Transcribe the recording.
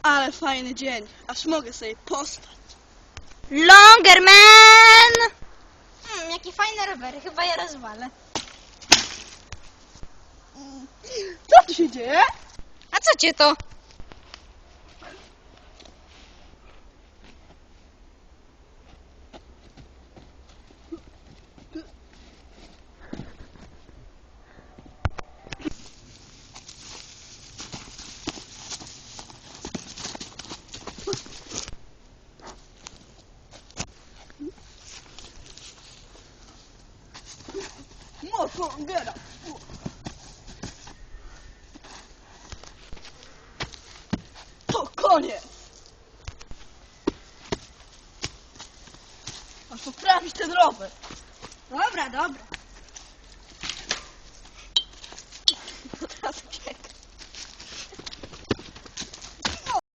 Ale fajny dzień, aż mogę sobie pospać. Longerman! Jaki fajny rower, chyba je rozwalę. Co tu się dzieje? A co cię to? Mocno biera. To koniec. Masz poprawić ten rower. Dobra, dobra.